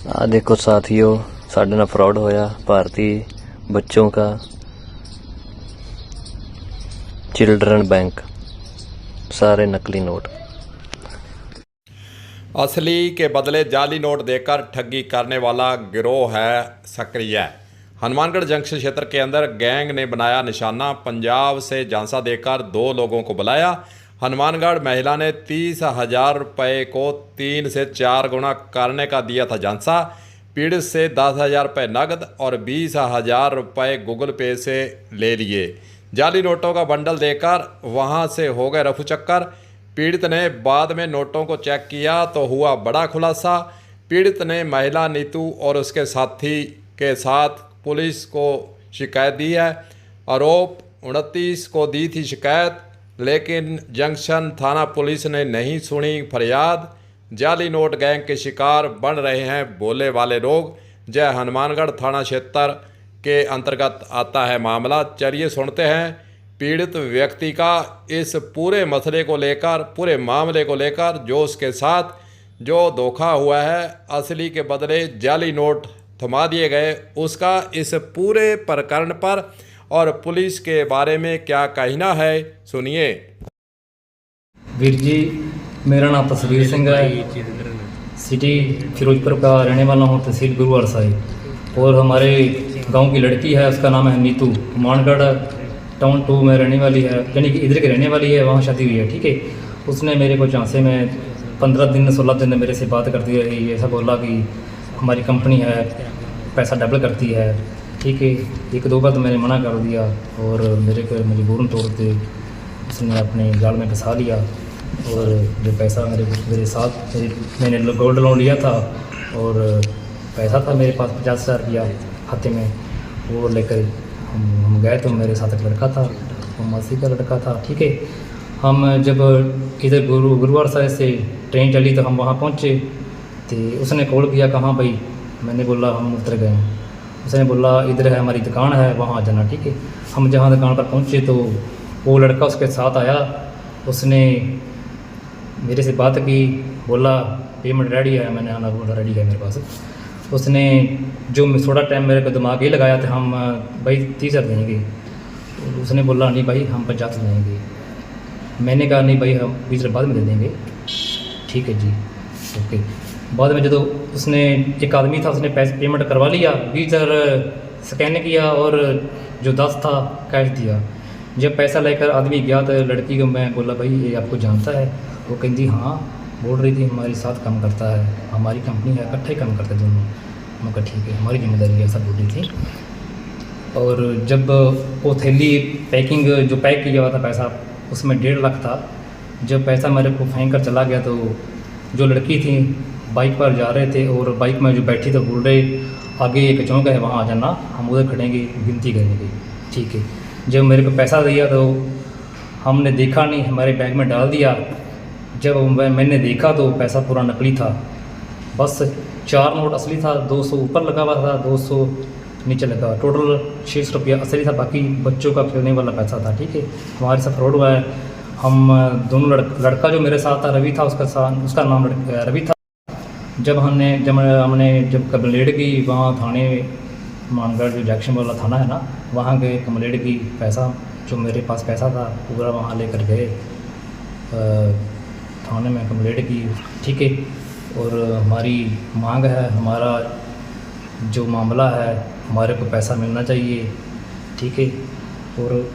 आ देखो साथियों, साढ़े नाल फ्रॉड होया। भारतीय बच्चों का चिल्ड्रन बैंक, सारे नकली नोट। असली के बदले जाली नोट देकर ठगी करने वाला गिरोह है सक्रिय। हनुमानगढ़ जंक्शन क्षेत्र के अंदर गैंग ने बनाया निशाना। पंजाब से झांसा देकर 2 लोगों को बुलाया। हनुमानगढ़ महिला ने 30,000 रुपये को 3 से 4 गुना करने का दिया था झांसा। पीड़ित से 10,000 रुपये नकद और 20,000 रुपये गूगल पे से ले लिए। जाली नोटों का बंडल देकर वहां से हो गए रफू चक्कर। पीड़ित ने बाद में नोटों को चेक किया तो हुआ बड़ा खुलासा। पीड़ित ने महिला नीतू और उसके साथी के साथ पुलिस को शिकायत दी है। आरोप 29 को दी थी शिकायत, लेकिन जंक्शन थाना पुलिस ने नहीं सुनी फरियाद। जाली नोट गैंग के शिकार बन रहे हैं भोले वाले लोग। जय हनुमानगढ़ थाना क्षेत्र के अंतर्गत आता है मामला। चलिए सुनते हैं पीड़ित व्यक्ति का इस पूरे मसले को लेकर, पूरे मामले को लेकर, जो उसके साथ जो धोखा हुआ है, असली के बदले जाली नोट थमा दिए गए, उसका इस पूरे प्रकरण पर और पुलिस के बारे में क्या कहना है, सुनिए। वीर जी, मेरा नाम तस्वीर सिंह है। सिटी फिरोजपुर का रहने वाला हूँ, तहसील गुरुवार साहिब। और हमारे गांव की लड़की है, उसका नाम है नीतू। मानगढ़ टाउन 2 में रहने वाली है, यानी कि इधर की रहने वाली है, वहाँ शादी हुई है। ठीक है, उसने मेरे को झांसे में 15 दिन 16 दिन मेरे से बात करती रही। ऐसा बोला कि हमारी कंपनी है, पैसा डबल करती है। ठीक है, 1-2 बार तो मैंने मना कर दिया और मेरे को मजबूरन तौर पे उसने अपने जाल में फंसा लिया। और जो पैसा मेरे साथ मैंने गोल्ड लोन लिया था और पैसा था मेरे पास 50,000 रुपया खाते में, वो लेकर हम गए। तो मेरे साथ एक लड़का था, वो मासी का लड़का था। ठीक है, हम जब इधर गुरुवार साहिब से ट्रेन चली तो हम वहाँ पहुँचे। तो उसने कॉल किया, कहाँ भाई? मैंने बोला हम उतर गए। उसने बोला इधर है, हमारी दुकान है, वहाँ आ जाना। ठीक है, हम जहाँ दुकान पर पहुँचे तो वो लड़का उसके साथ आया। उसने मेरे से बात की, बोला पेमेंट रेडी है। मैंने आना बोला रेडी है मेरे पास। उसने जो थोड़ा टाइम मेरे को दिमाग ये लगाया था, हम भाई 30,000 देंगे। उसने बोला नहीं भाई, हम 50 देंगे। मैंने कहा नहीं भाई, हम 20,000 बाद में दे देंगे। ठीक है जी, ओके। बाद में जो उसने एक आदमी था, उसने पैसे पेमेंट करवा लिया, 20,000 स्कैन किया और जो 10 था कैश दिया। जब पैसा लेकर आदमी गया तो लड़की को मैं बोला भाई ये आपको जानता है? वो कहती हाँ, बोल रही थी हमारे साथ काम करता है, हमारी कंपनी है, इकट्ठे काम करते दोनों। मैं कहा ठीक है, हमारी जिम्मेदारी है, ऐसा बोल रही थी। और जब वो थैली पैकिंग जो पैक किया हुआ था पैसा, उसमें 1.5 लाख था। जब पैसा मेरे को फेंक कर चला गया तो जो लड़की थी बाइक पर जा रहे थे और बाइक में जो बैठी तो बोल रहे आगे एक चौक है, वहाँ आ जाना, हम उधर खड़ेंगे, गिनती करेंगे। ठीक है, जब मेरे को पैसा दिया तो हमने देखा नहीं, हमारे बैग में डाल दिया। जब मैंने देखा तो पैसा पूरा नकली था। बस 4 नोट असली था, 200 ऊपर लगा हुआ था, 200 नीचे लगा। टोटल 600 रुपया असली था, बाकी बच्चों का खेलने वाला पैसा था। ठीक है, हमारे साथ फ्रॉड हुआ है। हम दोनों लड़का जो मेरे साथ था रवि था, उसका नाम रवि था। जब हमने कंप्लेंट की वहाँ थाने, मानगढ़ जो जंक्शन वाला थाना है ना, वहाँ गए, कंप्लेंट की। पैसा जो मेरे पास पैसा था पूरा वहाँ लेकर गए थाने में, कंप्लेंट की। ठीक है, और हमारी मांग है, हमारा जो मामला है, हमारे को पैसा मिलना चाहिए। ठीक है, और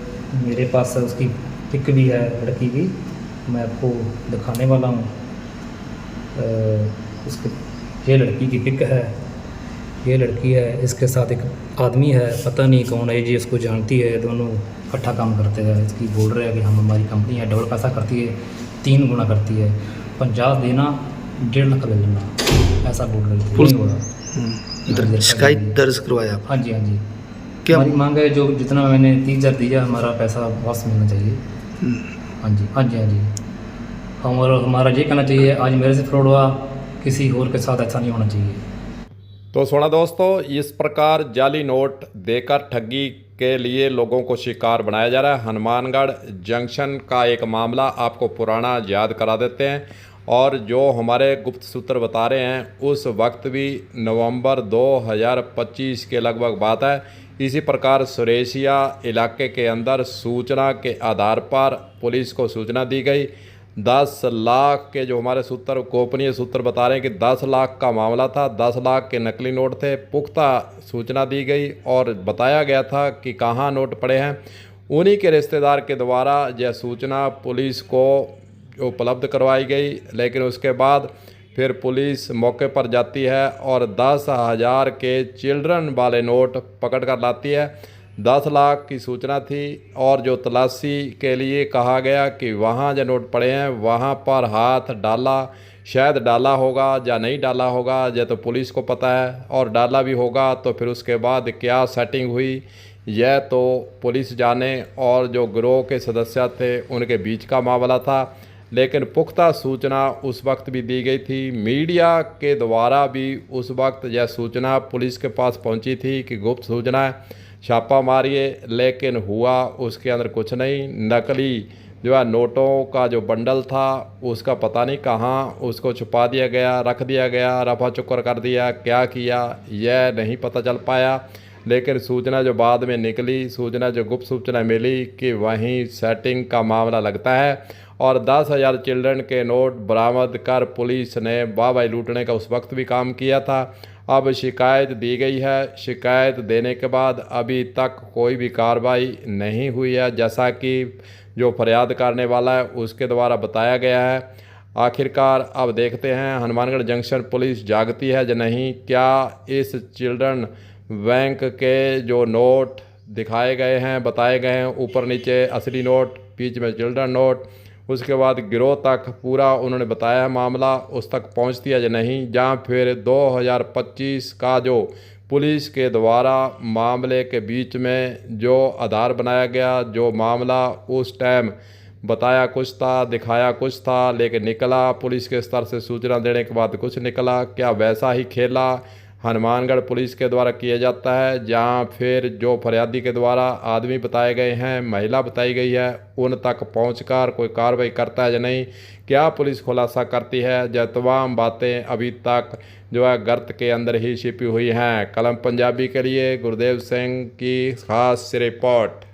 मेरे पास उसकी पिक भी है लड़की की, मैं आपको दिखाने वाला हूँ। उसके ये लड़की की पिक है, ये लड़की है, इसके साथ एक आदमी है, पता नहीं कौन है जी, इसको जानती है, दोनों इकट्ठा काम करते हैं। इसकी बोल रहे हैं कि हम हमारी कंपनी है, डबल पैसा करती है, 3 गुना करती है, 50 देना 1.5 लाख ले लेना, ऐसा बोल रही थी। नहीं हुआ, शिकायत दर्ज करवाया आप? हाँ जी, हाँ जी। क्या हमारी मांग है, जो जितना मैंने 30,000 दिया, हमारा पैसा वापस मिलना चाहिए। हाँ जी, हाँ जी, हाँ जी। हमारा ये कहना चाहिए, आज मेरे से फ्रॉड हुआ, किसी और के साथ ऐसा नहीं होना चाहिए। तो सुना दोस्तों, इस प्रकार जाली नोट देकर ठगी के लिए लोगों को शिकार बनाया जा रहा है। हनुमानगढ़ जंक्शन का एक मामला आपको पुराना याद करा देते हैं। और जो हमारे गुप्त सूत्र बता रहे हैं उस वक्त भी नवंबर 2025 के लगभग बात है। इसी प्रकार सुरेशिया इलाके के अंदर सूचना के आधार पर पुलिस को सूचना दी गई। 10 लाख के जो हमारे सूत्र गोपनीय सूत्र बता रहे हैं कि 10 लाख का मामला था, 10 लाख के नकली नोट थे। पुख्ता सूचना दी गई और बताया गया था कि कहाँ नोट पड़े हैं। उन्हीं के रिश्तेदार के द्वारा यह सूचना पुलिस को उपलब्ध करवाई गई, लेकिन उसके बाद फिर पुलिस मौके पर जाती है और 10,000 के चिल्ड्रन वाले नोट पकड़ कर लाती है। 10 लाख की सूचना थी और जो तलाशी के लिए कहा गया कि वहाँ जो नोट पड़े हैं वहाँ पर हाथ डाला, शायद डाला होगा या नहीं डाला होगा यह तो पुलिस को पता है, और डाला भी होगा तो फिर उसके बाद क्या सेटिंग हुई यह तो पुलिस जाने, और जो गिरोह के सदस्य थे उनके बीच का मामला था। लेकिन पुख्ता सूचना उस वक्त भी दी गई थी, मीडिया के द्वारा भी उस वक्त यह सूचना पुलिस के पास पहुंची थी कि गुप्त सूचना है, छापा मारिए, लेकिन हुआ उसके अंदर कुछ नहीं। नकली जो है नोटों का जो बंडल था उसका पता नहीं कहाँ उसको छुपा दिया गया, रख दिया गया, रफा चुक्कर कर दिया, क्या किया यह नहीं पता चल पाया। लेकिन सूचना जो बाद में निकली, सूचना जो गुप्त सूचना मिली कि वहीं सेटिंग का मामला लगता है और 10,000 चिल्ड्रन के नोट बरामद कर पुलिस ने वाहवाही लूटने का उस वक्त भी काम किया था। अब शिकायत दी गई है, शिकायत देने के बाद अभी तक कोई भी कार्रवाई नहीं हुई है, जैसा कि जो फरियाद करने वाला है उसके द्वारा बताया गया है। आखिरकार अब देखते हैं हनुमानगढ़ जंक्शन पुलिस जागती है या नहीं। क्या इस चिल्ड्रन बैंक के जो नोट दिखाए गए हैं, बताए गए हैं, ऊपर नीचे असली नोट, बीच में चिल्ड्रन नोट, उसके बाद गिरोह तक पूरा उन्होंने बताया मामला उस तक पहुंचती है या नहीं, जहाँ फिर 2025 का जो पुलिस के द्वारा मामले के बीच में जो आधार बनाया गया, जो मामला उस टाइम बताया कुछ था, दिखाया कुछ था, लेकिन निकला पुलिस के स्तर से सूचना देने के बाद कुछ निकला। क्या वैसा ही खेला हनुमानगढ़ पुलिस के द्वारा किया जाता है, जहाँ फिर जो फरियादी के द्वारा आदमी बताए गए हैं, महिला बताई गई है, उन तक पहुंचकर कोई कार्रवाई करता है या नहीं, क्या पुलिस खुलासा करती है, यह तमाम बातें अभी तक जो है गर्त के अंदर ही छिपी हुई हैं। कलम पंजाबी के लिए गुरदेव सिंह की खास रिपोर्ट।